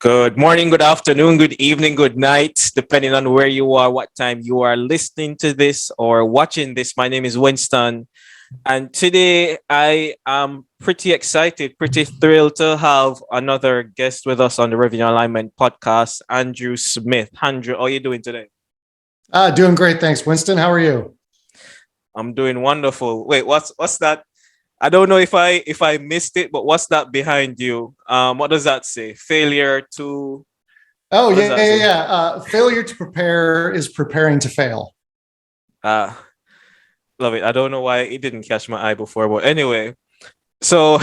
Good morning, good afternoon, good evening, good night, depending on where you are, what time you are listening to this or watching this. My name is Winston, and today I am pretty excited, pretty thrilled to have another guest with us on the Revenue Alignment podcast, Andrew Smith. Andrew, how are you doing today? Doing great. Thanks, Winston. How are you? I'm doing wonderful. Wait, what's that? I don't know if I missed it, but what's that behind you? What does that say? Failure to Oh, what does yeah, that yeah, say? yeah. Failure to prepare is preparing to fail. Uh Love it. I don't know why it didn't catch my eye before, but anyway. So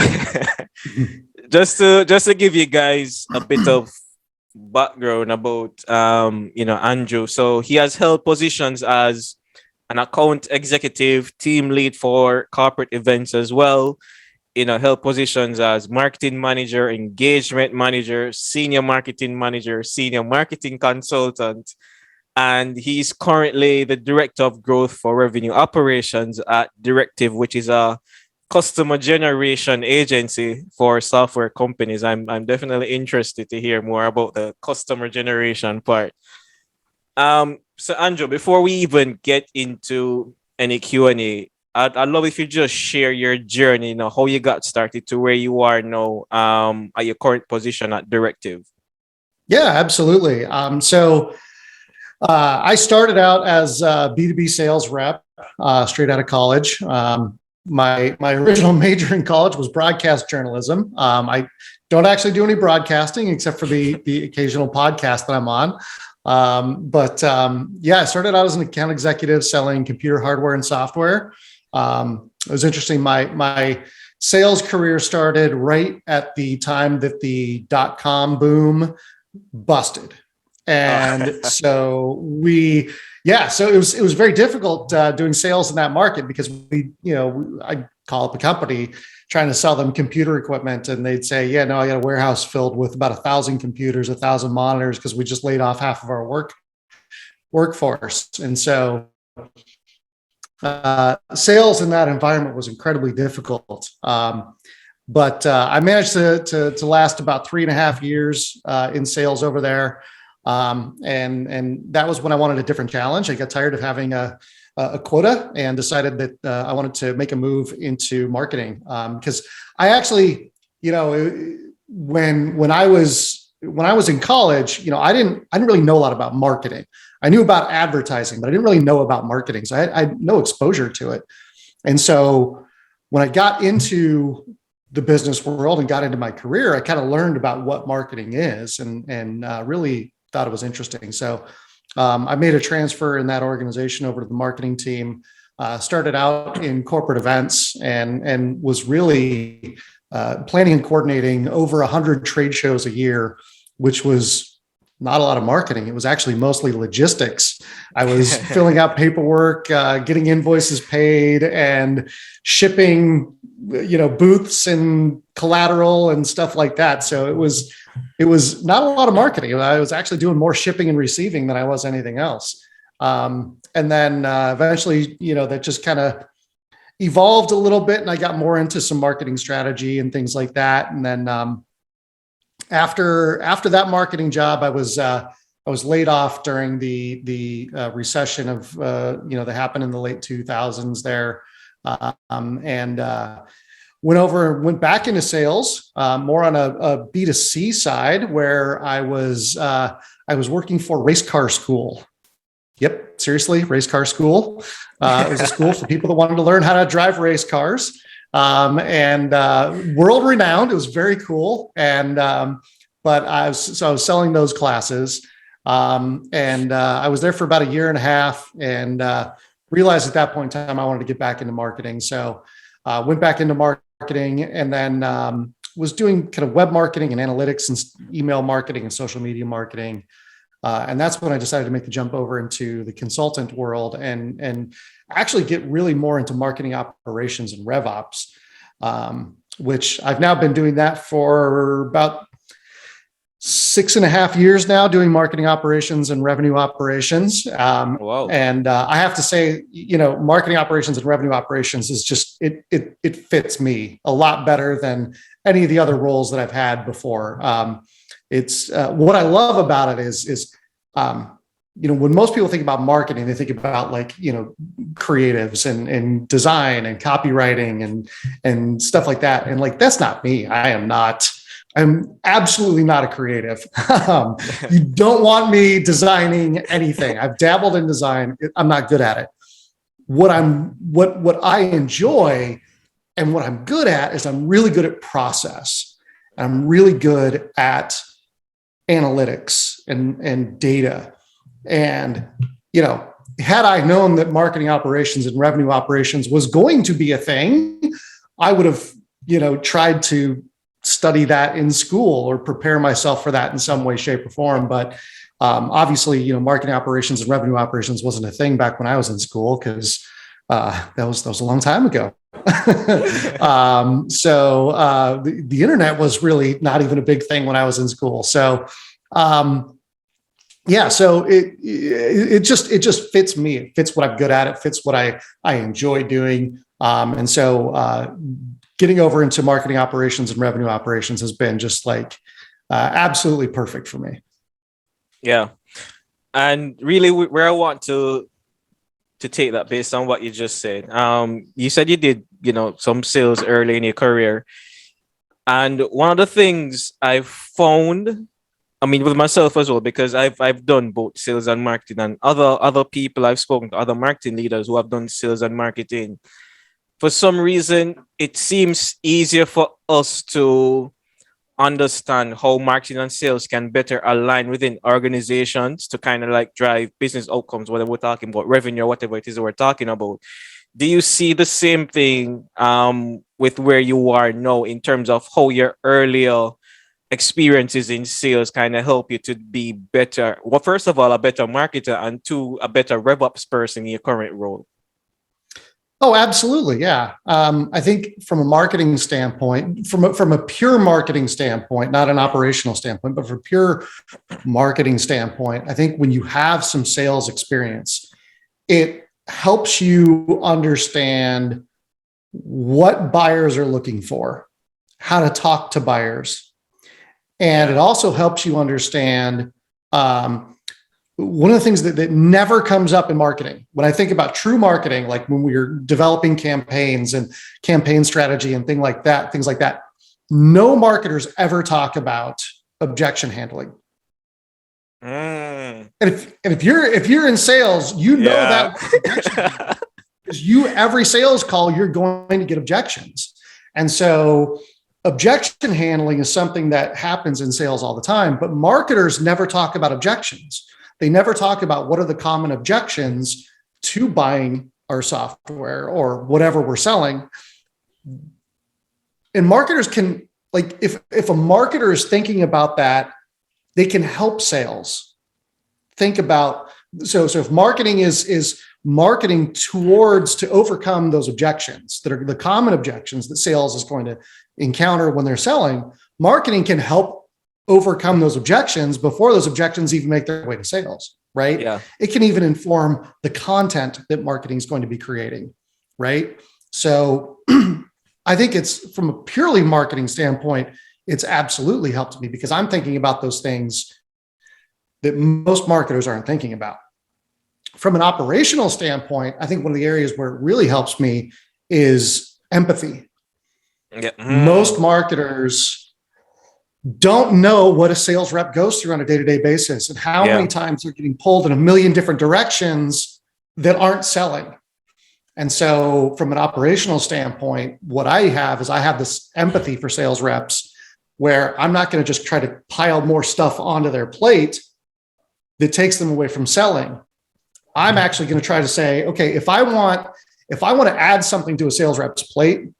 just to give you guys a bit of background about Andrew. So he has held positions as an account executive, team lead for corporate events as well. Held positions as marketing manager, engagement manager, senior marketing manager, senior marketing consultant, and he's currently the director of growth for revenue operations at Directive, which is a customer generation agency for software companies. I'm definitely interested to hear more about the customer generation part. So Andrew, before we even get into any Q&A, I'd love if you just share your journey, how you got started to where you are now, at your current position at Directive. Yeah, absolutely. I started out as a B2B sales rep straight out of college. My original major in college was broadcast journalism. I don't actually do any broadcasting except for the occasional podcast that I'm on. Yeah, I started out as an account executive selling computer hardware and software. It was interesting. My sales career started right at the time that the dot-com boom busted. And so it was very difficult doing sales in that market because I'd call up a company trying to sell them computer equipment, and they'd say, "Yeah, no, I got a warehouse filled with about 1,000 computers, 1,000 monitors because we just laid off half of our workforce." And so sales in that environment was incredibly difficult. But I managed to last about 3.5 years in sales over there. And that was when I wanted a different challenge. I got tired of having a quota and decided that I wanted to make a move into marketing. Because I actually, when I was in college, I didn't really know a lot about marketing. I knew about advertising, but I didn't really know about marketing. So I had no exposure to it. And so when I got into the business world and got into my career, I kind of learned about what marketing is and really thought it was interesting. So I made a transfer in that organization over to the marketing team, started out in corporate events and was really planning and coordinating over 100 trade shows a year, which was not a lot of marketing. It was actually mostly logistics. I was filling out paperwork, getting invoices paid, and shipping, booths and collateral and stuff like that. So it was not a lot of marketing. I was actually doing more shipping and receiving than I was anything else. And then eventually, that just kind of evolved a little bit, and I got more into some marketing strategy and things like that. And then after that marketing job, I was laid off during the recession of that happened in the late 2000s there, and went back into sales, more on a B2C side, where I was working for race car school. Yep, seriously, race car school. It was a school for people that wanted to learn how to drive race cars. And world renowned. It was very cool. And but I was selling those classes, and I was there for about 1.5 years, and realized at that point in time I wanted to get back into marketing. So went back into marketing, and then was doing kind of web marketing and analytics and email marketing and social media marketing. And that's when I decided to make the jump over into the consultant world and actually get really more into marketing operations and rev ops, which I've now been doing that for about 6.5 years now, doing marketing operations and revenue operations. Wow. And I have to say, marketing operations and revenue operations is just, it fits me a lot better than any of the other roles that I've had before. It's what I love about it is when most people think about marketing, they think about like, creatives and design and copywriting and stuff like that. And like, that's not me. I'm absolutely not a creative. You don't want me designing anything. I've dabbled in design. I'm not good at it. What I enjoy and what I'm good at is I'm really good at process. I'm really good at analytics and data. And, had I known that marketing operations and revenue operations was going to be a thing, I would have, tried to study that in school or prepare myself for that in some way, shape, or form. But obviously, marketing operations and revenue operations wasn't a thing back when I was in school because that was a long time ago. The internet was really not even a big thing when I was in school. So so it just fits me. It fits what I'm good at. It fits what I enjoy doing. Getting over into marketing operations and revenue operations has been just like absolutely perfect for me. Yeah. And really where I want to take that based on what you just said. You said you did, some sales early in your career. And one of the things I've found, with myself as well, because I've done both sales and marketing, and other people I've spoken to, other marketing leaders who have done sales and marketing. For some reason, it seems easier for us to understand how marketing and sales can better align within organizations to kind of like drive business outcomes, whether we're talking about revenue or whatever it is that we're talking about. Do you see the same thing with where you are now in terms of how your earlier experiences in sales kind of help you to be better? Well, first of all, a better marketer, and two, a better RevOps person in your current role. Oh, absolutely. Yeah. I think from a marketing standpoint, from a pure marketing standpoint, not an operational standpoint, but from a pure marketing standpoint, I think when you have some sales experience, it helps you understand what buyers are looking for, how to talk to buyers. And it also helps you understand one of the things that never comes up in marketing, when I think about true marketing, like when we are developing campaigns and campaign strategy and things like that, no marketers ever talk about objection handling. And if you're in sales, that because every sales call, you're going to get objections. And so objection handling is something that happens in sales all the time, but marketers never talk about objections. They never talk about what are the common objections to buying our software or whatever we're selling. And marketers can, like, if a marketer is thinking about that, they can help sales think about. So if marketing is marketing towards to overcome those objections that are the common objections that sales is going to encounter when they're selling, marketing can help overcome those objections before those objections even make their way to sales, right? Yeah. It can even inform the content that marketing is going to be creating, right? So I think it's from a purely marketing standpoint, it's absolutely helped me because I'm thinking about those things that most marketers aren't thinking about. From an operational standpoint, I think one of the areas where it really helps me is empathy. Yeah. Most marketers don't know what a sales rep goes through on a day-to-day basis and how many times they're getting pulled in a million different directions that aren't selling. And so from an operational standpoint, what I have this empathy for sales reps where I'm not going to just try to pile more stuff onto their plate that takes them away from selling. I'm actually going to try to say, okay, if I want to add something to a sales rep's plate,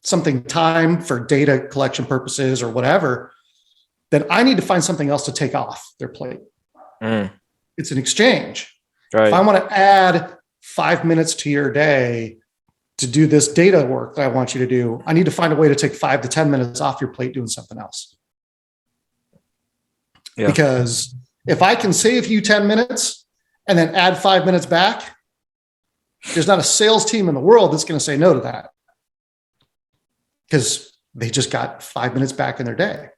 something time for data collection purposes or whatever, then I need to find something else to take off their plate. It's an exchange. Right. If I want to add 5 minutes to your day to do this data work that I want you to do, I need to find a way to take 5 to 10 minutes off your plate doing something else. Yeah. Because if I can save you 10 minutes and then add 5 minutes back, there's not a sales team in the world that's going to say no to that, because they just got 5 minutes back in their day.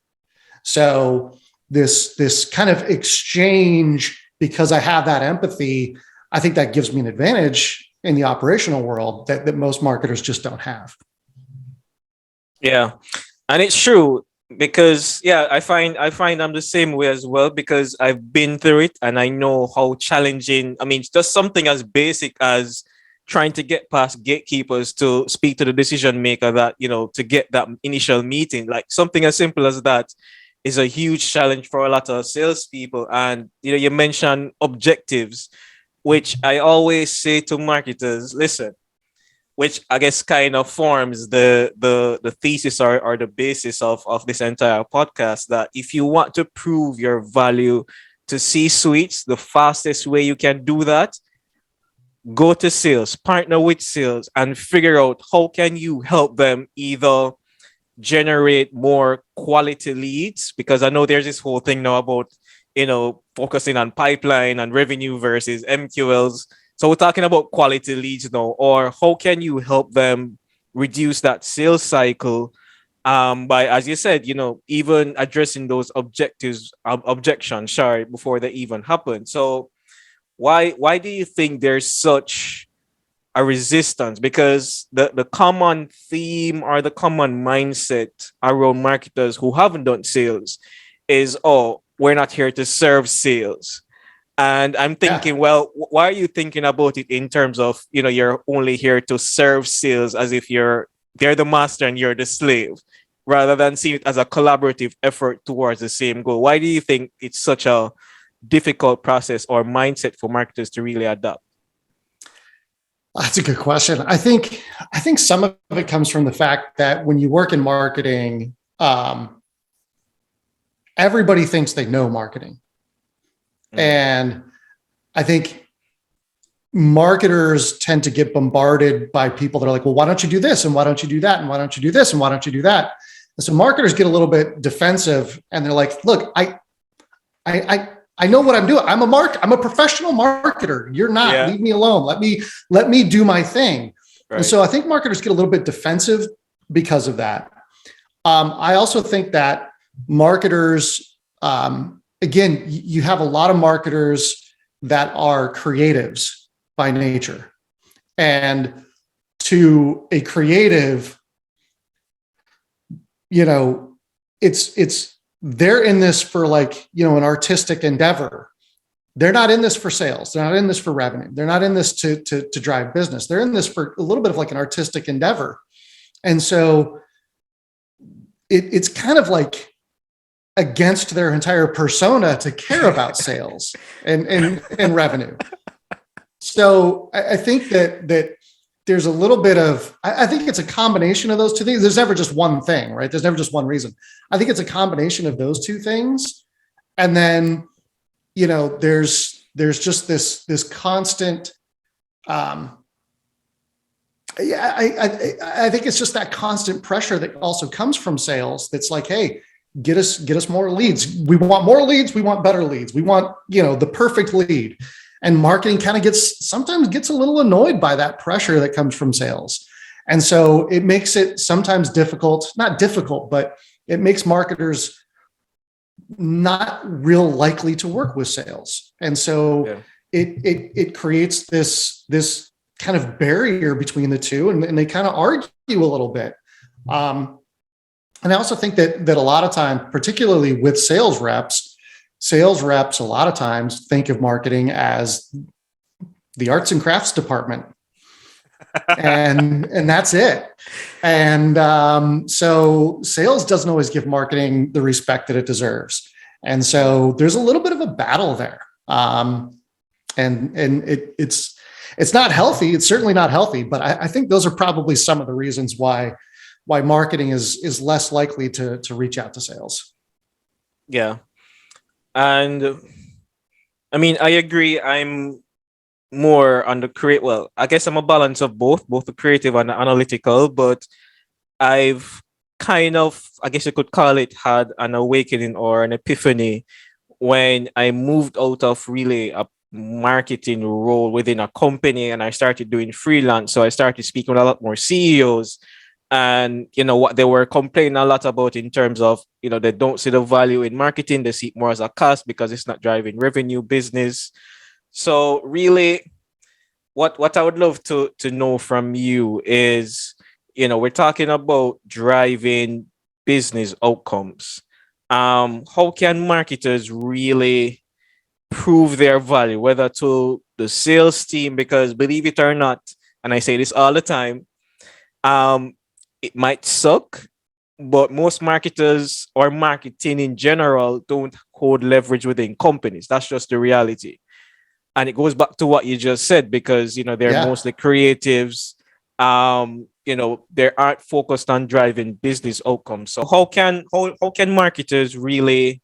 So this kind of exchange, because I have that empathy, I think that gives me an advantage in the operational world that most marketers just don't have. Yeah. And it's true because yeah, I find I'm the same way as well because I've been through it and I know how challenging. I mean, it's just something as basic as trying to get past gatekeepers to speak to the decision maker that, to get that initial meeting. Like something as simple as that is a huge challenge for a lot of salespeople. And you mentioned objectives, which I always say to marketers, listen, which I guess kind of forms the thesis or the basis of this entire podcast, that if you want to prove your value to C-suites, the fastest way you can do that, go to sales, partner with sales, and figure out how can you help them either generate more quality leads, because I know there's this whole thing now about focusing on pipeline and revenue versus MQLs. So we're talking about quality leads now, or how can you help them reduce that sales cycle by, as you said, even addressing those objections, sorry, before they even happen. So why do you think there's such a resistance? Because the common theme or the common mindset around marketers who haven't done sales is, oh, we're not here to serve sales. And I'm Yeah. thinking, well, why are you thinking about it in terms of, you're only here to serve sales, as if they're the master and you're the slave, rather than seeing it as a collaborative effort towards the same goal? Why do you think it's such a difficult process or mindset for marketers to really adopt? That's a good question. I think some of it comes from the fact that when you work in marketing, everybody thinks they know marketing. And I think marketers tend to get bombarded by people that are like, well, why don't you do this? And why don't you do that? And why don't you do this? And why don't you do that? And so marketers get a little bit defensive and they're like, look, I know what I'm doing. I'm a professional marketer. You're not. Yeah. Leave me alone. Let me do my thing. Right. And so I think marketers get a little bit defensive because of that. I also think that marketers, again, you have a lot of marketers that are creatives by nature. And to a creative, it's they're in this for an artistic endeavor. They're not in this for sales. They're not in this for revenue. They're not in this to drive business. They're in this for a little bit of like an artistic endeavor. And so it's kind of like against their entire persona to care about sales and revenue. So I think that there's a little bit of, I think it's a combination of those two things. There's never just one thing, right? There's never just one reason. I think it's a combination of those two things. And then, there's just this constant, I think it's just that constant pressure that also comes from sales. That's like, hey, get us more leads. We want more leads. We want better leads. We want, the perfect lead. And marketing kind of sometimes gets a little annoyed by that pressure that comes from sales. And so it makes it sometimes not difficult, but it makes marketers not real likely to work with sales. And so it creates this kind of barrier between the two, and they kind of argue a little bit. And I also think that a lot of time, particularly with sales reps a lot of times think of marketing as the arts and crafts department. and that's it. And so sales doesn't always give marketing the respect that it deserves. And so there's a little bit of a battle there. And it's not healthy. It's certainly not healthy, but I think those are probably some of the reasons why marketing is less likely to reach out to sales. Yeah. And I mean, I agree. I'm more on the create. Well, I guess I'm a balance of both the creative and the analytical, but I've kind of, I guess you could call it, had an awakening or an epiphany when I moved out of really a marketing role within a company and I started doing freelance. So I started speaking with a lot more CEOs And what they were complaining a lot about in terms of, they don't see the value in marketing. They see it more as a cost because it's not driving revenue business. So really, what I would love to know from you is, we're talking about driving business outcomes. How can marketers really prove their value, whether to the sales team? Because believe it or not, and I say this all the time, um, it might suck, but most marketers or marketing in general don't hold leverage within companies. That's just the reality. And it goes back to what you just said, because they're Yeah. mostly creatives. They aren't focused on driving business outcomes. So how can marketers really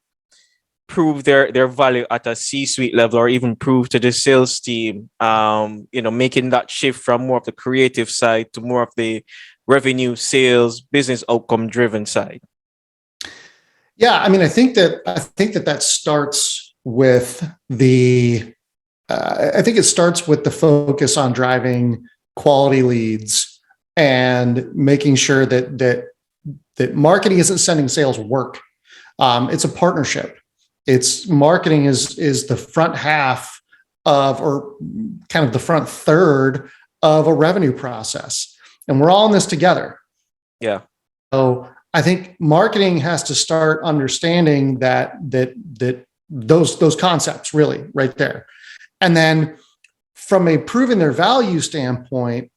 prove their value at a C-suite level, or even prove to the sales team, making that shift from more of the creative side to more of the revenue, sales, business outcome driven side? Yeah. I mean, I think that starts with I think it starts with the focus on driving quality leads and making sure that marketing isn't sending sales work. It's a partnership. It's marketing is the front half of, or kind of the front third of a revenue process, and we're all in this together. Yeah. So I think marketing has to start understanding that those concepts really right there. And then from a proving their value standpoint,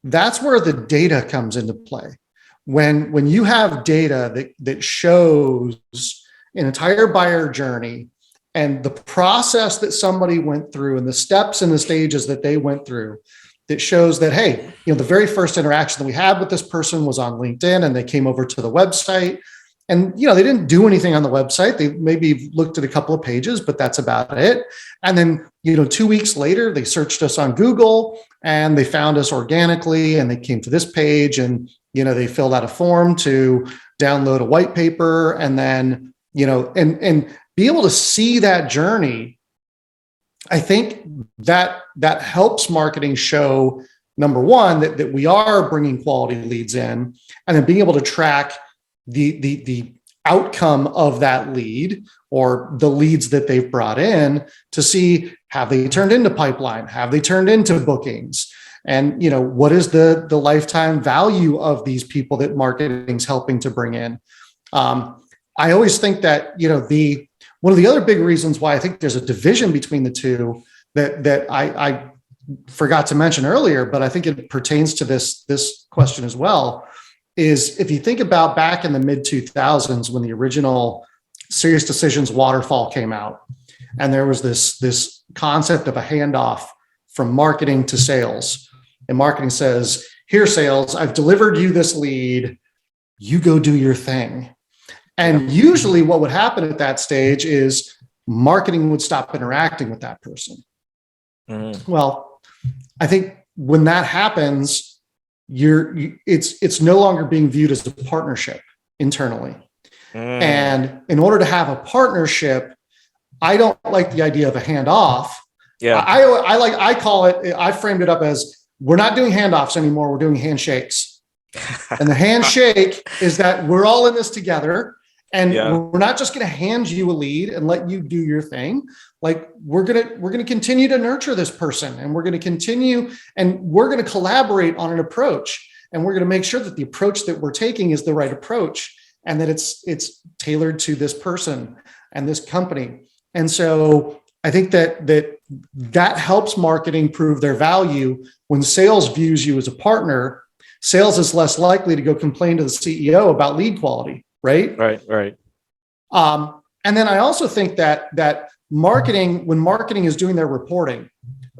that's where the data comes into play. When you have data that shows an entire buyer journey and the process that somebody went through and the steps and the stages that they went through, that shows that, hey, the very first interaction that we had with this person was on LinkedIn, and they came over to the website, and they didn't do anything on the website. They maybe looked at a couple of pages, but that's about it. And then 2 weeks later, they searched us on Google and they found us organically, and they came to this page, and they filled out a form to download a white paper, and then and be able to see that journey. I think that helps marketing show, number one, that we are bringing quality leads in, and then being able to track the outcome of that lead, or the leads that they've brought in, to see, have they turned into pipeline, have they turned into bookings, and what is the lifetime value of these people that marketing's helping to bring in. I always think that one of the other big reasons why I think there's a division between the two that I forgot to mention earlier, but I think it pertains to this question as well, is if you think about back in the mid 2000s, when the original Serious Decisions waterfall came out, and there was this concept of a handoff from marketing to sales, and marketing says, here, sales, I've delivered you this lead, you go do your thing. And usually what would happen at that stage is marketing would stop interacting with that person. Well, I think when that happens, it's no longer being viewed as a partnership internally. And in order to have a partnership, I don't like the idea of a handoff. Yeah. I framed it up as, we're not doing handoffs anymore, we're doing handshakes. And the handshake is that we're all in this together. And we're not just going to hand you a lead and let you do your thing. Like, we're going to continue to nurture this person, and we're going to continue, and we're going to collaborate on an approach, and we're going to make sure that the approach that we're taking is the right approach, and that it's tailored to this person and this company. And so I think that helps marketing prove their value. When sales views you as a partner, sales is less likely to go complain to the CEO about lead quality. Right. And then I also think that marketing, when marketing is doing their reporting,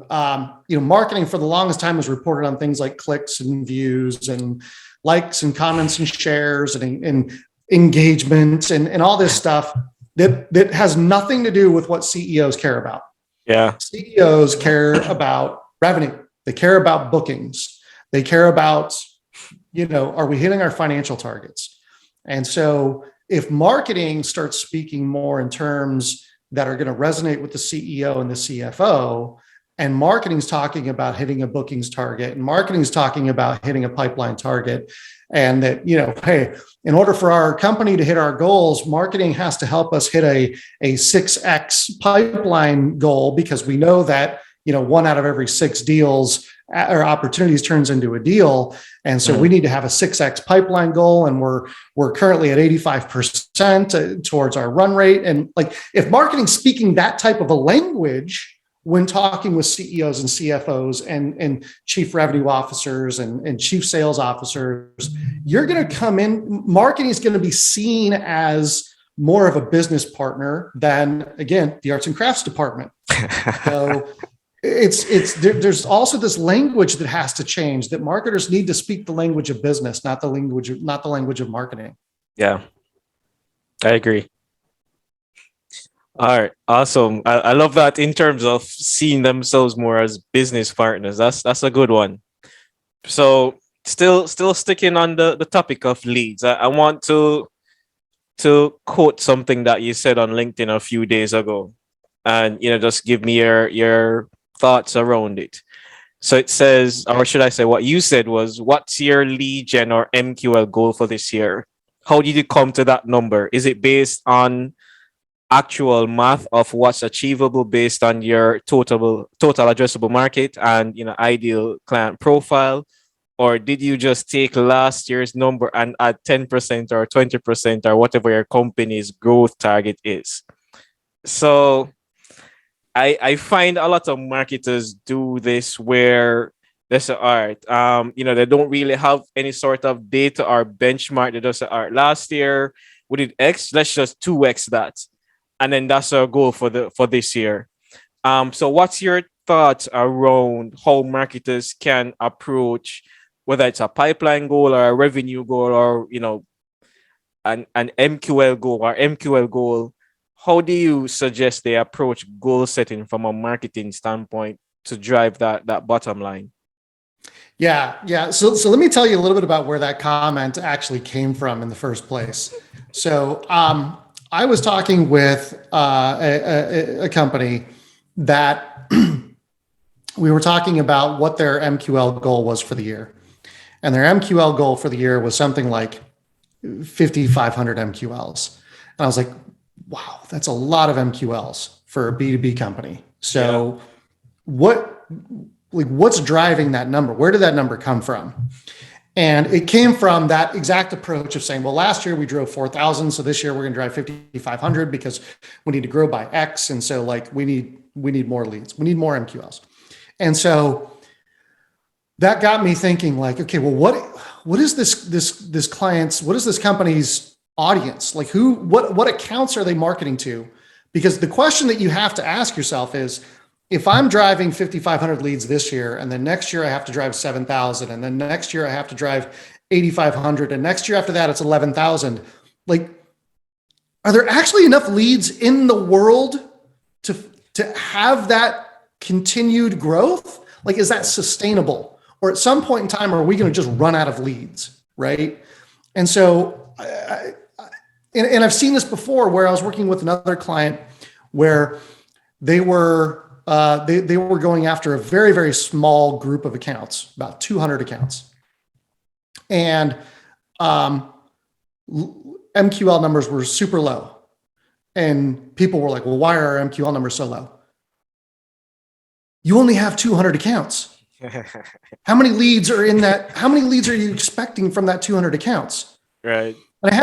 marketing for the longest time was reported on things like clicks and views and likes and comments and shares and engagement and all this stuff that has nothing to do with what CEOs care about. Yeah. CEOs care about revenue. They care about bookings. They care about, are we hitting our financial targets? And so if marketing starts speaking more in terms that are going to resonate with the CEO and the CFO, and marketing's talking about hitting a bookings target, and marketing's talking about hitting a pipeline target. And that, hey, in order for our company to hit our goals, marketing has to help us hit a 6x pipeline goal, because we know that, 1 out of every 6 deals or opportunities turns into a deal. And so we need to have a 6x pipeline goal. And we're currently at 85% towards our run rate. And like, if marketing's speaking that type of a language when talking with CEOs and CFOs and chief revenue officers and chief sales officers, you're going to come in, marketing is going to be seen as more of a business partner than, again, the arts and crafts department. So there's also this language that has to change, that marketers need to speak the language of business, not the language of marketing. Yeah, I agree. All right, awesome. I love that in terms of seeing themselves more as business partners. That's a good one. So still sticking on the topic of leads, I want to quote something that you said on LinkedIn a few days ago, and just give me your thoughts around it. So it says, or should I say, what you said was, what's your lead gen or MQL goal for this year? How did you come to that number? Is it based on actual math of what's achievable based on your total addressable market and ideal client profile, or did you just take last year's number and add 10% or 20% or whatever your company's growth target is? So I find a lot of marketers do this, where they say, all right, they don't really have any sort of data or benchmark. They just say, all right, last year we did X, let's just 2X that. And then that's our goal for this year. So what's your thoughts around how marketers can approach, whether it's a pipeline goal or a revenue goal, or an MQL goal or MQL goal? How do you suggest they approach goal setting from a marketing standpoint to drive that bottom line? Yeah. So let me tell you a little bit about where that comment actually came from in the first place. So I was talking with a company that we were talking about what their MQL goal was for the year. And their MQL goal for the year was something like 5,500 MQLs. And I was like, wow, that's a lot of MQLs for a B2B company. So what's driving that number? Where did that number come from? And it came from that exact approach of saying, well, last year we drove 4,000. So this year we're going to drive 5,500 because we need to grow by X. And so we need more leads. We need more MQLs. And so that got me thinking, like, okay, well, what is this client's, what is this company's audience? Like what accounts are they marketing to? Because the question that you have to ask yourself is, if I'm driving 5,500 leads this year, and then next year I have to drive 7,000, and then next year I have to drive 8,500, and next year after that it's 11,000. Like, are there actually enough leads in the world to have that continued growth? Like, is that sustainable? Or at some point in time, are we going to just run out of leads, right? And so, and I've seen this before, where I was working with another client where they were going after a very, very small group of accounts, about 200 accounts. And MQL numbers were super low. And people were like, well, why are our MQL numbers so low? You only have 200 accounts. How many leads are in that? How many leads are you expecting from that 200 accounts? Right. And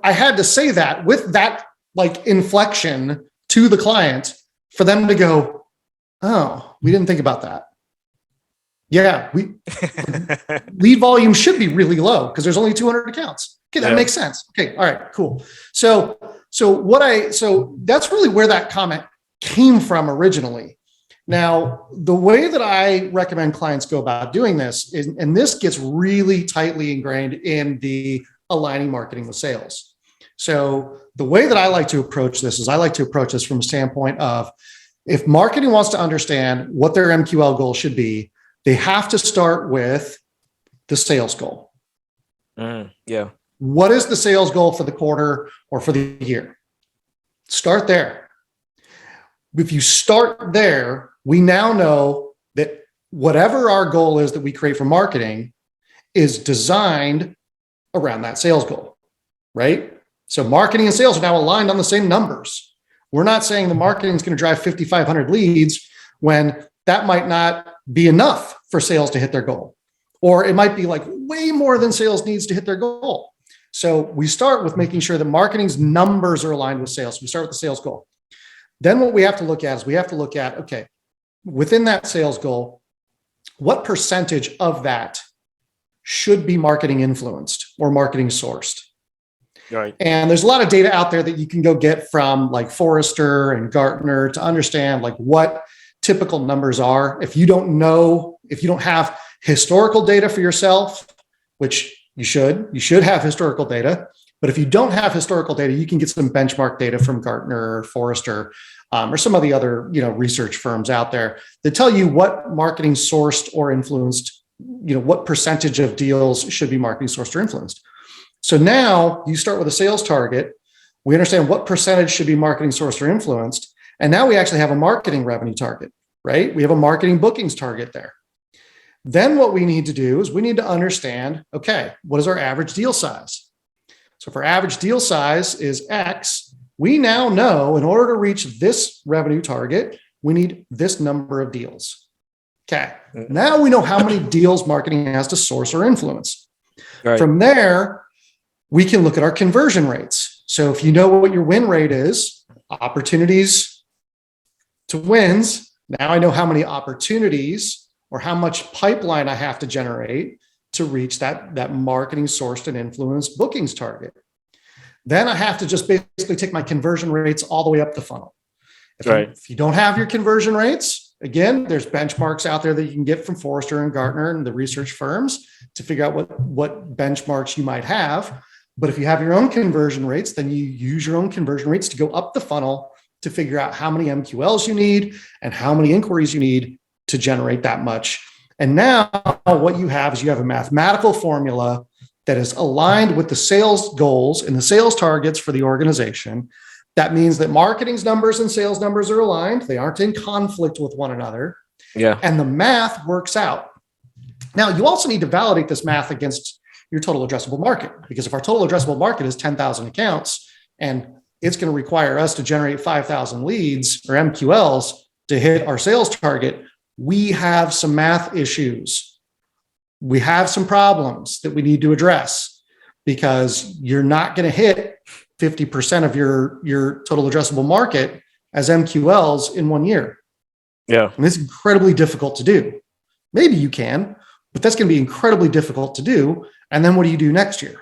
I had to say that with that like inflection to the client, for them to go, oh, we didn't think about that. Yeah, lead volume should be really low because there's only 200 accounts. Okay, that makes sense. Okay, all right, cool. So that's really where that comment came from originally. Now, the way that I recommend clients go about doing this is, and this gets really tightly ingrained in the aligning marketing with sales. So the way that I like to approach this is I like to approach this from a standpoint of, if marketing wants to understand what their MQL goal should be, they have to start with the sales goal. Yeah. What is the sales goal for the quarter or for the year? Start there. If you start there, we now know that whatever our goal is that we create for marketing is designed around that sales goal, right? So marketing and sales are now aligned on the same numbers. We're not saying the marketing is going to drive 5,500 leads when that might not be enough for sales to hit their goal. Or it might be like way more than sales needs to hit their goal. So we start with making sure that marketing's numbers are aligned with sales. We start with the sales goal. Then what we have to look at is okay, within that sales goal, what percentage of that should be marketing influenced or marketing sourced? Right. And there's a lot of data out there that you can go get from like Forrester and Gartner to understand like what typical numbers are. If you don't have historical data for yourself, which you should have historical data. But if you don't have historical data, you can get some benchmark data from Gartner or Forrester or some of the other research firms out there that tell you what marketing sourced or influenced, what percentage of deals should be marketing sourced or influenced. So now you start with a sales target. We understand what percentage should be marketing sourced or influenced. And now we actually have a marketing revenue target, right? We have a marketing bookings target there. Then what we need to do is we need to understand, okay, what is our average deal size? So if our average deal size is X, we now know in order to reach this revenue target, we need this number of deals. Okay, now we know how many deals marketing has to source or influence. Right. From there, we can look at our conversion rates. So if you know what your win rate is, opportunities to wins, now I know how many opportunities or how much pipeline I have to generate to reach that marketing sourced and influenced bookings target. Then I have to just basically take my conversion rates all the way up the funnel. If you don't have your conversion rates, again, there's benchmarks out there that you can get from Forrester and Gartner and the research firms to figure out what benchmarks you might have. But if you have your own conversion rates, then you use your own conversion rates to go up the funnel to figure out how many MQLs you need and how many inquiries you need to generate that much. And now what you have is you have a mathematical formula that is aligned with the sales goals and the sales targets for the organization. That means that marketing's numbers and sales numbers are aligned. They aren't in conflict with one another. Yeah. And the math works out. Now, you also need to validate this math against your total addressable market, because if our total addressable market is 10,000 accounts and it's going to require us to generate 5,000 leads or MQLs to hit our sales target, we have some math issues. We have some problems that we need to address, because you're not going to hit 50% of your total addressable market as MQLs in 1 year. Yeah. And it's incredibly difficult to do. Maybe you can, but that's going to be incredibly difficult to do. And then what do you do next year?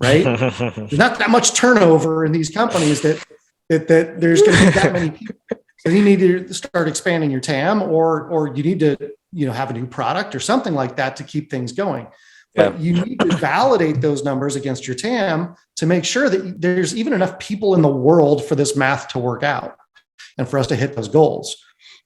Right? There's not that much turnover in these companies that there's going to be that many people. So you need to start expanding your TAM, or you need to, have a new product or something like that to keep things going. But you need to validate those numbers against your TAM to make sure that there's even enough people in the world for this math to work out and for us to hit those goals.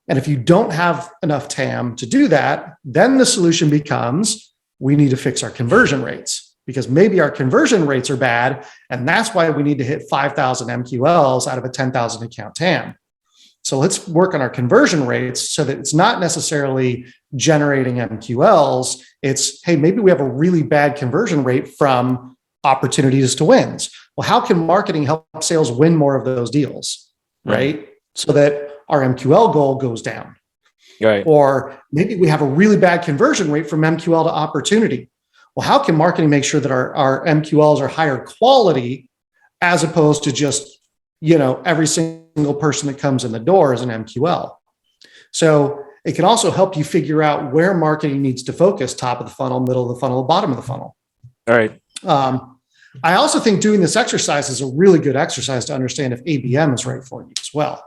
And if you don't have enough TAM to do that, then the solution becomes we need to fix our conversion rates, because maybe our conversion rates are bad. And that's why we need to hit 5,000 MQLs out of a 10,000 account TAM. So let's work on our conversion rates so that it's not necessarily generating MQLs. It's, hey, maybe we have a really bad conversion rate from opportunities to wins. Well, how can marketing help sales win more of those deals, right? So that our MQL goal goes down. Right. Or maybe we have a really bad conversion rate from MQL to opportunity. Well, how can marketing make sure that our MQLs are higher quality as opposed to just, every single person that comes in the door is an MQL? So it can also help you figure out where marketing needs to focus: top of the funnel, middle of the funnel, bottom of the funnel. All right. I also think doing this exercise is a really good exercise to understand if ABM is right for you as well.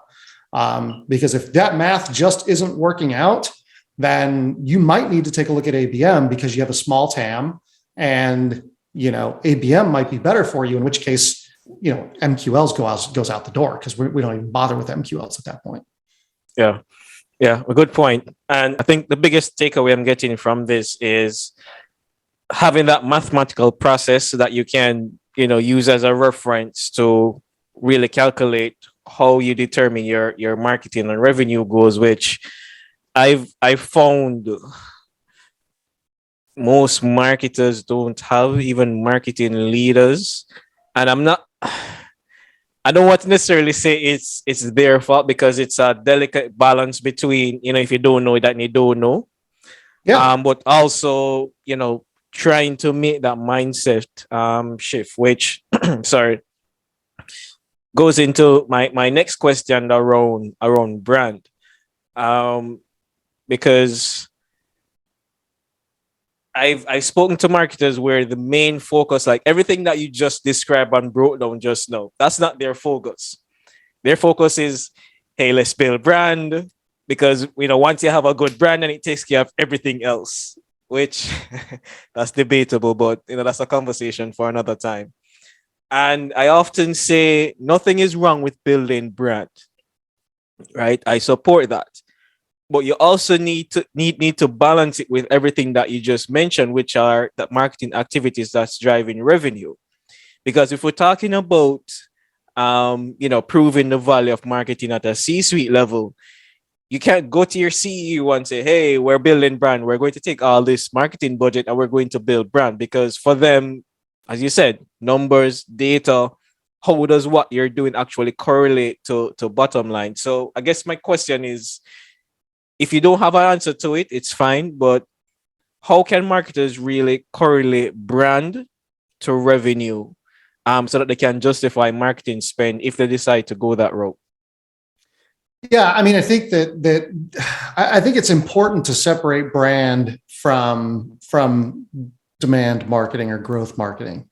Because if that math just isn't working out, then you might need to take a look at ABM, because you have a small TAM and, ABM might be better for you, in which case, MQLs goes out the door, because we don't even bother with MQLs at that point. Yeah. Yeah. A good point. And I think the biggest takeaway I'm getting from this is having that mathematical process so that you can, use as a reference to really calculate how you determine your marketing and revenue goals, which I've found most marketers don't have, even marketing leaders. And I don't want to necessarily say it's their fault, because it's a delicate balance between, if you don't know that you don't know. Yeah. But also, trying to make that mindset shift, which sorry, goes into my next question around brand. Um because I've spoken to marketers where the main focus, like everything that you just described and broke down just now, that's not their focus. Their focus is, hey, let's build brand, because once you have a good brand, and it takes care of everything else, which that's debatable, but that's a conversation for another time. And I often say nothing is wrong with building brand, right? I support that. But you also need to balance it with everything that you just mentioned, which are the marketing activities that's driving revenue. Because if we're talking about proving the value of marketing at a C-suite level, you can't go to your CEO and say, hey, we're building brand. We're going to take all this marketing budget and we're going to build brand. Because for them, as you said, numbers, data, how does what you're doing actually correlate to bottom line? So I guess my question is, if you don't have an answer to it, it's fine. But how can marketers really correlate brand to revenue, so that they can justify marketing spend if they decide to go that route? Yeah, I mean, I think I think it's important to separate brand from demand marketing or growth marketing,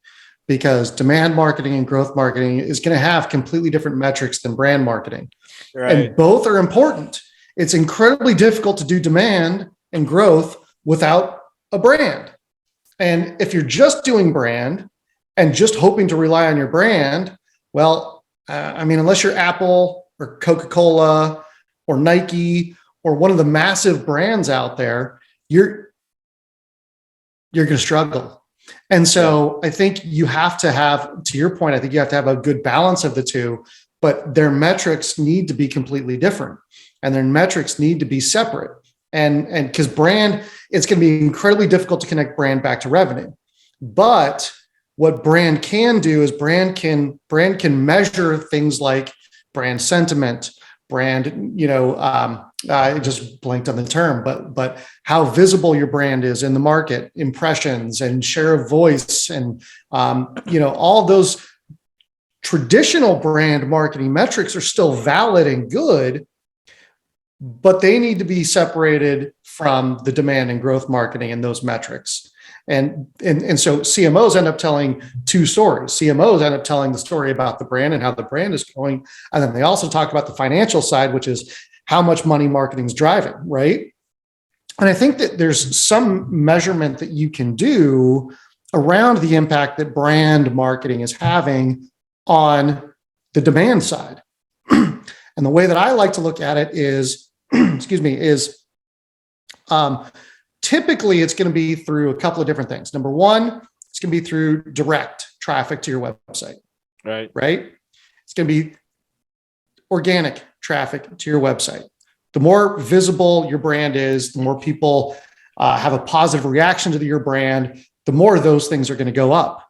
because demand marketing and growth marketing is going to have completely different metrics than brand marketing, Right. and both are important. It's incredibly difficult to do demand and growth without a brand. And if you're just doing brand and just hoping to rely on your brand, well, I mean, unless you're Apple or Coca-Cola or Nike or one of the massive brands out there, you're going to struggle. And so I think you have to have, to your point, I think you have to have a good balance of the two, but their metrics need to be completely different, and their metrics need to be separate. And because brand, it's going to be incredibly difficult to connect brand back to revenue. But what brand can do is brand can measure things like brand sentiment, brand, I just blanked on the term, but how visible your brand is in the market, impressions and share of voice, and all those traditional brand marketing metrics are still valid and good, but they need to be separated from the demand and growth marketing and those metrics. And so CMOs end up telling two stories. CMOs end up telling the story about the brand and how the brand is going. And then they also talk about the financial side, which is how much money marketing is driving, right? And I think that there's some measurement that you can do around the impact that brand marketing is having on the demand side. And the way that I like to look at it is, typically it's going to be through a couple of different things. Number one, it's going to be through direct traffic to your website. Right. It's going to be organic traffic to your website. The more visible your brand is, the more people have a positive reaction to your brand, the more those things are going to go up.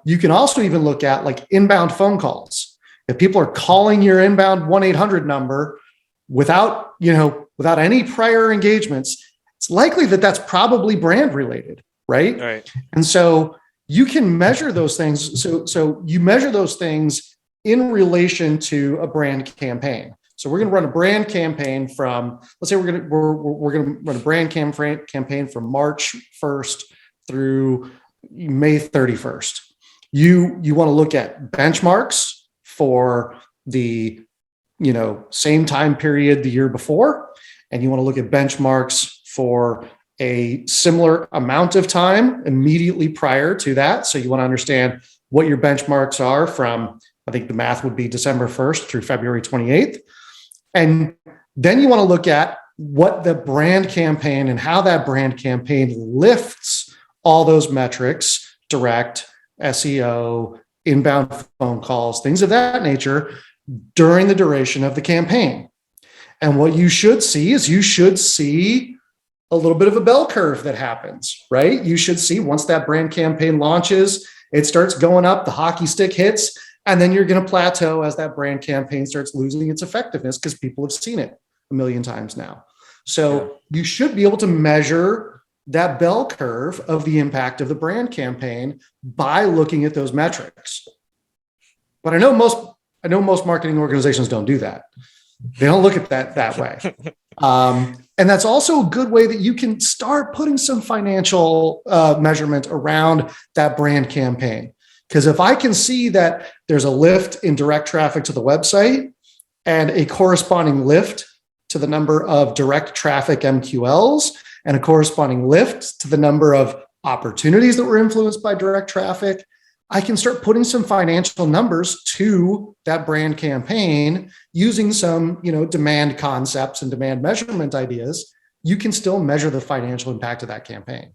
You can also even look at like inbound phone calls. If people are calling your inbound 1-800 number without any prior engagements, it's likely that that's probably brand related, right? Right. And so you can measure those things. So you measure those things in relation to a brand campaign. So we're going to run a brand campaign from, let's say we're going to run a brand campaign from March 1st through May 31st. You want to look at benchmarks for the same time period the year before, and you want to look at benchmarks for a similar amount of time immediately prior to that. So you want to understand what your benchmarks are from, I think the math would be December 1st through February 28th. And then you want to look at what the brand campaign and how that brand campaign lifts all those metrics, direct, SEO, inbound phone calls, things of that nature, during the duration of the campaign. And what you should see is you should see a little bit of a bell curve that happens, right? You should see once that brand campaign launches, it starts going up, the hockey stick hits, and then you're going to plateau as that brand campaign starts losing its effectiveness because people have seen it a million times now. So you should be able to measure that bell curve of the impact of the brand campaign by looking at those metrics. But I know most marketing organizations don't do that. They don't look at that way. And that's also a good way that you can start putting some financial measurement around that brand campaign. Because if I can see that there's a lift in direct traffic to the website and a corresponding lift to the number of direct traffic MQLs and a corresponding lift to the number of opportunities that were influenced by direct traffic, I can start putting some financial numbers to that brand campaign using some, demand concepts and demand measurement ideas. You can still measure the financial impact of that campaign.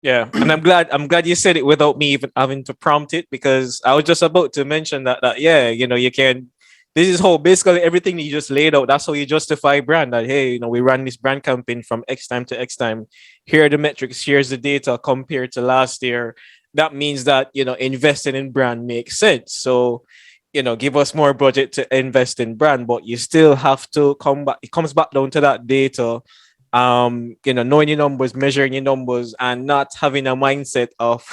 Yeah, and I'm glad you said it without me even having to prompt it, because I was just about to mention that you can. This is how basically everything you just laid out. That's how you justify brand. That hey, we ran this brand campaign from X time to X time. Here are the metrics. Here's the data compared to last year. That means that investing in brand makes sense. So give us more budget to invest in brand, but you still have to come back. It comes back down to that data. Knowing your numbers, measuring your numbers, and not having a mindset of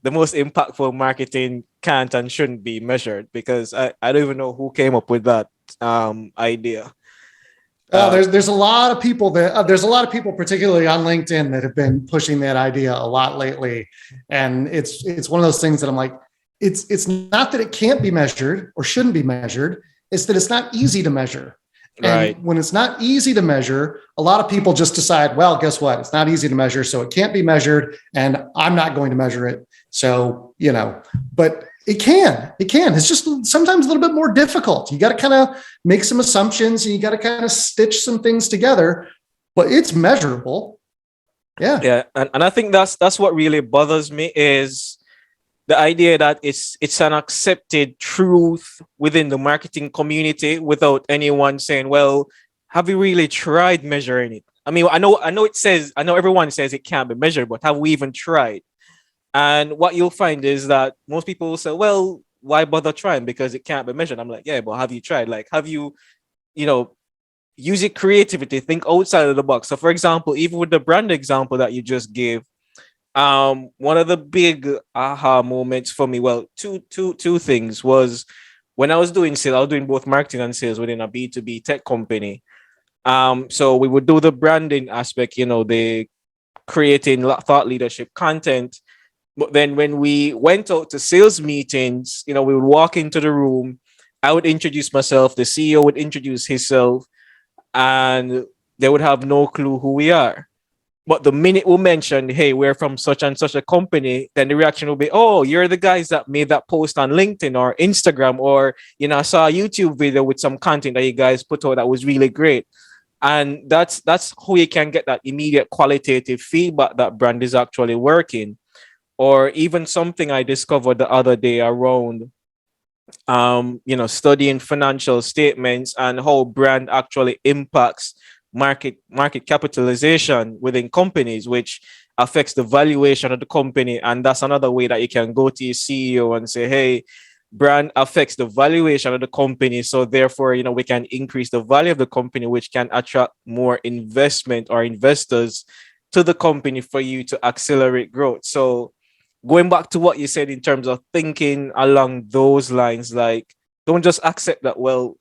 the most impactful marketing can't and shouldn't be measured, because I don't even know who came up with that idea. There's a lot of people particularly on LinkedIn, that have been pushing that idea a lot lately. And it's one of those things that I'm like, it's not that it can't be measured or shouldn't be measured. It's that it's not easy to measure. Right. And when it's not easy to measure, a lot of people just decide, well, guess what? It's not easy to measure, so it can't be measured, and I'm not going to measure it. So, but it can. It's just sometimes a little bit more difficult. You got to kind of make some assumptions, and you got to kind of stitch some things together, but it's measurable. Yeah. Yeah. And I think that's what really bothers me, is the idea that it's an accepted truth within the marketing community without anyone saying, well, have you really tried measuring it? I mean, I know everyone says it can't be measured, but have we even tried? And what you'll find is that most people will say, well, why bother trying? Because it can't be measured. I'm like, yeah, but have you tried? Like, have you, use your creativity, think outside of the box. So for example, even with the brand example that you just gave, one of the big aha moments for me, well, two things was when I was doing sales. I was doing both marketing and sales within a B2B tech company. So we would do the branding aspect, the creating thought leadership content. But then when we went out to sales meetings, we would walk into the room. I would introduce myself. The CEO would introduce himself, and they would have no clue who we are. But the minute we mentioned, hey, we're from such and such a company, then the reaction will be, oh, you're the guys that made that post on LinkedIn or Instagram, or, I saw a YouTube video with some content that you guys put out that was really great. And that's how you can get that immediate qualitative feedback that brand is actually working. Or even something I discovered the other day around, studying financial statements and how brand actually impacts market capitalization within companies, which affects the valuation of the company. And that's another way that you can go to your CEO and say, hey, brand affects the valuation of the company, so therefore we can increase the value of the company, which can attract more investment or investors to the company for you to accelerate growth. So going back to what you said in terms of thinking along those lines, like, don't just accept that, well,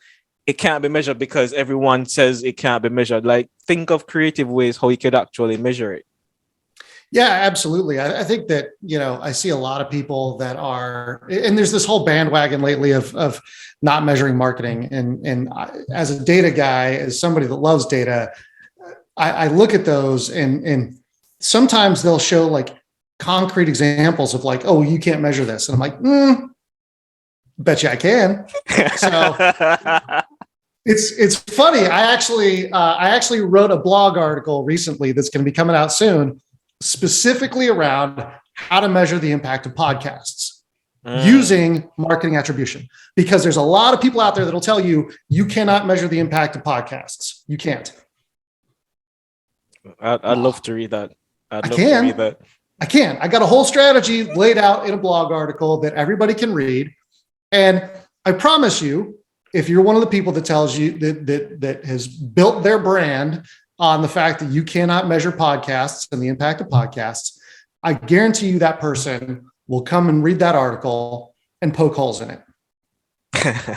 it can't be measured because everyone says it can't be measured. Like, think of creative ways how you could actually measure it. Yeah, absolutely. I think that, I see a lot of people that are, and there's this whole bandwagon lately of not measuring marketing. And as a data guy, as somebody that loves data, I look at those and sometimes they'll show like concrete examples of like, oh, you can't measure this. And I'm like, bet you I can. So it's funny. I actually wrote a blog article recently that's going to be coming out soon, specifically around how to measure the impact of podcasts. using marketing attribution, because there's a lot of people out there that'll tell you you cannot measure the impact of podcasts. You can't. I'd love to read that. I can. I got a whole strategy laid out in a blog article that everybody can read. And I promise you, if you're one of the people that tells you that has built their brand on the fact that you cannot measure podcasts and the impact of podcasts, I guarantee you that person will come and read that article and poke holes in it.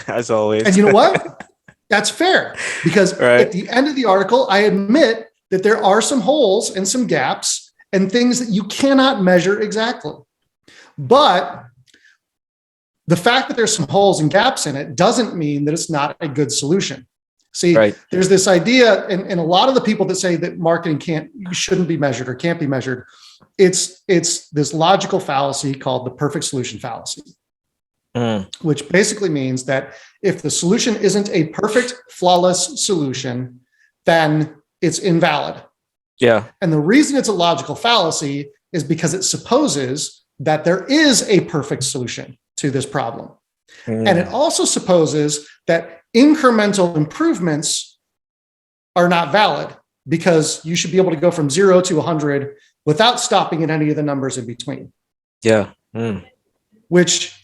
As always. And you know what? That's fair, because at the end of the article, I admit that there are some holes and some gaps and things that you cannot measure exactly. But the fact that there's some holes and gaps in it doesn't mean that it's not a good solution. See, there's this idea, and a lot of the people that say that marketing shouldn't be measured or can't be measured, it's this logical fallacy called the perfect solution fallacy, which basically means that if the solution isn't a perfect, flawless solution, then it's invalid. Yeah. And the reason it's a logical fallacy is because it supposes that there is a perfect solution to this problem. And it also supposes that incremental improvements are not valid, because you should be able to go from 0 to 100 without stopping at any of the numbers in between. Yeah. Which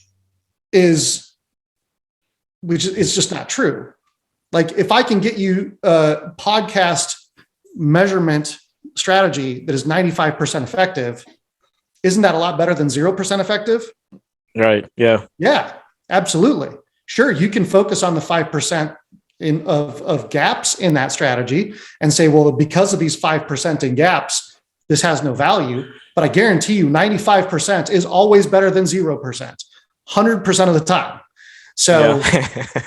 is just not true. Like, if I can get you a podcast measurement strategy that is 95% effective, isn't that a lot better than 0% effective? Right. Yeah. Yeah, absolutely. Sure, you can focus on the 5% of gaps in that strategy and say, well, because of these 5% in gaps, this has no value. But I guarantee you 95% is always better than 0%, 100% of the time. So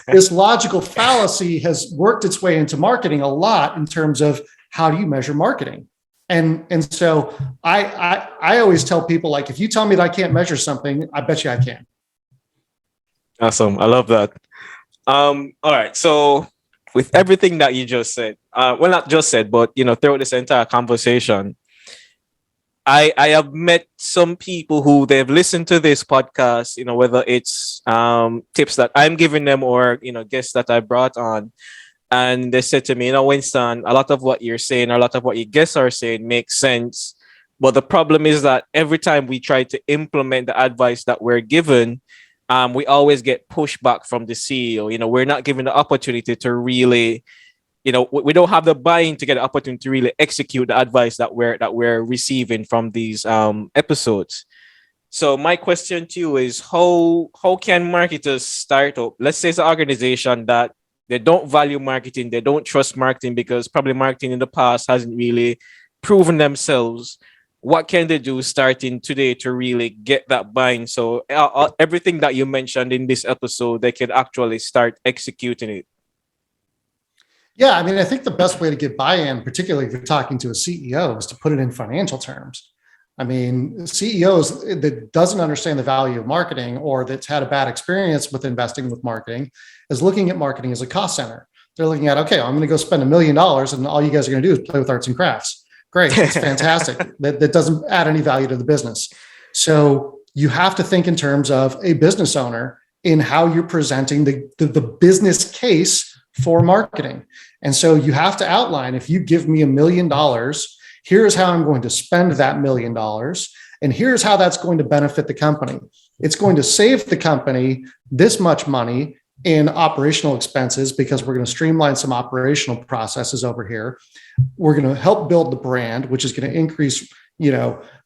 this logical fallacy has worked its way into marketing a lot in terms of how do you measure marketing? And so I always tell people, like, if you tell me that I can't measure something, I bet you I can. Awesome. I love that. All right. So with everything that you just said, well, not just said, but, throughout this entire conversation, I have met some people who they've listened to this podcast, whether it's tips that I'm giving them or, guests that I brought on. And they said to me, Winston, a lot of what you're saying, a lot of what your guests are saying makes sense. But the problem is that every time we try to implement the advice that we're given, we always get pushback from the CEO. We're not given the opportunity to really, we don't have the buy-in to get the opportunity to really execute the advice that we're receiving from these episodes. So my question to you is, how can marketers start up? Let's say it's an organization that they don't value marketing, they don't trust marketing because probably marketing in the past hasn't really proven themselves. What can they do starting today to really get that buy-in? So everything that you mentioned in this episode, they can actually start executing it. Yeah, I mean, I think the best way to get buy-in, particularly if you're talking to a CEO, is to put it in financial terms. I mean, CEOs that doesn't understand the value of marketing or that's had a bad experience with investing with marketing is looking at marketing as a cost center. They're looking at, okay, I'm going to go spend $1 million and all you guys are going to do is play with arts and crafts. Great. It's fantastic. That doesn't add any value to the business. So you have to think in terms of a business owner in how you're presenting the business case for marketing. And so you have to outline, if you give me $1 million, here's how I'm going to spend that $1 million. And here's how that's going to benefit the company. It's going to save the company this much money in operational expenses because we're going to streamline some operational processes over here. We're going to help build the brand, which is going to increase,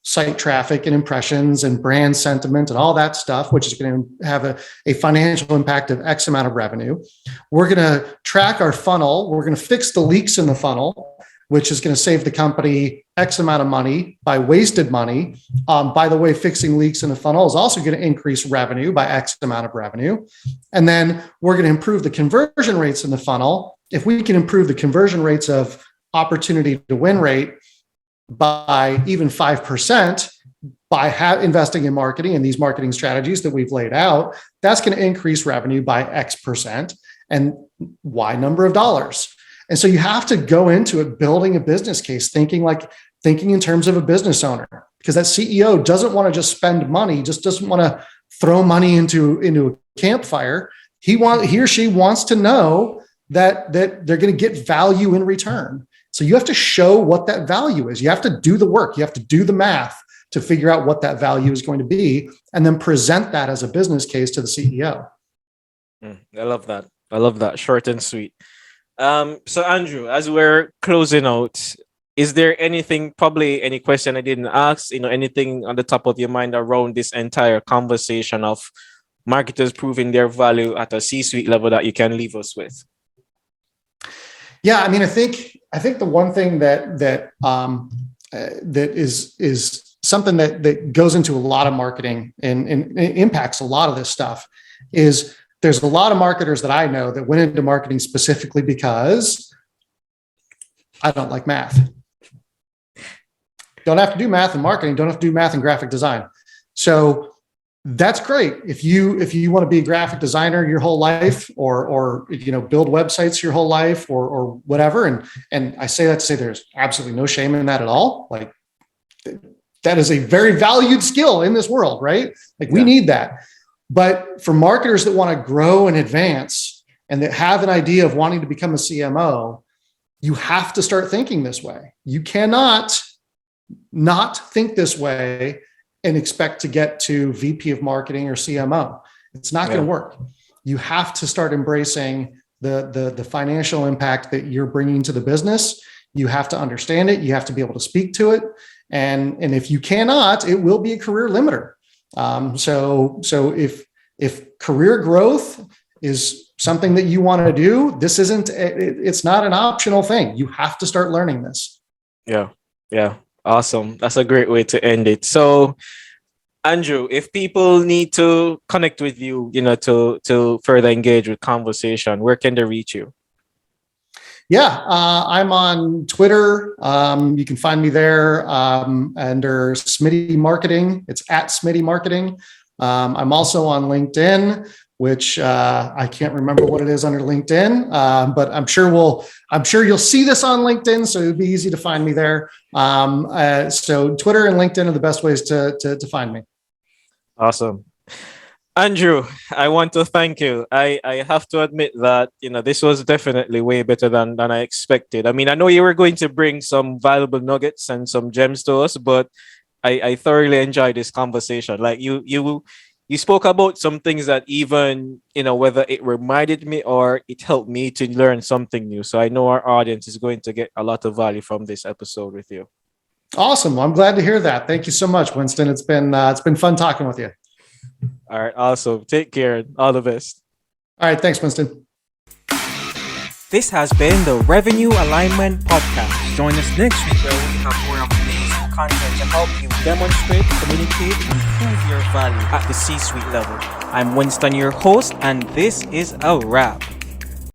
site traffic and impressions and brand sentiment and all that stuff, which is going to have a financial impact of X amount of revenue. We're going to track our funnel. We're going to fix the leaks in the funnel, which is going to save the company X amount of money by wasted money. By the way, fixing leaks in the funnel is also going to increase revenue by X amount of revenue. And then we're going to improve the conversion rates in the funnel. If we can improve the conversion rates of opportunity to win rate by even 5% by investing in marketing and these marketing strategies that we've laid out, that's going to increase revenue by X% and Y number of dollars. And so you have to go into it building a business case, thinking in terms of a business owner, because that CEO doesn't want to just spend money, just doesn't want to throw money into a campfire. He or she wants to know that they're going to get value in return. So you have to show what that value is. You have to do the work. You have to do the math to figure out what that value is going to be, and then present that as a business case to the CEO. I love that. I love that. Short and sweet. So Andrew, as we're closing out, is there anything, probably any question I didn't ask, anything on the top of your mind around this entire conversation of marketers proving their value at a C-suite level that you can leave us with? Yeah, I mean, I think the one thing that is something that goes into a lot of marketing and impacts a lot of this stuff is there's a lot of marketers that I know that went into marketing specifically because I don't like math. Don't have to do math in marketing. Don't have to do math in graphic design. So that's great. If you want to be a graphic designer your whole life, or build websites your whole life, or whatever. And I say that to say there's absolutely no shame in that at all. Like, that is a very valued skill in this world, right? Like, we need that. But for marketers that want to grow and advance and that have an idea of wanting to become a CMO, you have to start thinking this way. You cannot not think this way and expect to get to VP of marketing or CMO. It's not going to work. You have to start embracing the financial impact that you're bringing to the business. You have to understand it. You have to be able to speak to it. And if you cannot, it will be a career limiter. So if career growth is something that you want to do, it's not an optional thing. You have to start learning this. Yeah. Awesome. That's a great way to end it. So, Andrew, if people need to connect with you, to further engage with conversation, where can they reach you? Yeah, I'm on Twitter. You can find me there under Smitty Marketing. It's at Smitty Marketing. I'm also on LinkedIn, which I can't remember what it is under LinkedIn, but I'm sure you'll see this on LinkedIn, so it'd be easy to find me there. So Twitter and LinkedIn are the best ways to find me. Awesome. Andrew, I want to thank you. I have to admit that, this was definitely way better than I expected. I mean, I know you were going to bring some valuable nuggets and some gems to us, but I thoroughly enjoyed this conversation. Like, you spoke about some things that even, whether it reminded me or it helped me to learn something new. So I know our audience is going to get a lot of value from this episode with you. Awesome. Well, I'm glad to hear that. Thank you so much, Winston. It's been fun talking with you. All right. Awesome. Take care. All the best. All right. Thanks, Winston. This has been the Revenue Alignment Podcast. Join us next week where we have more amazing content to help you demonstrate, communicate, and prove your value at the C-suite level. I'm Winston, your host, and this is a wrap.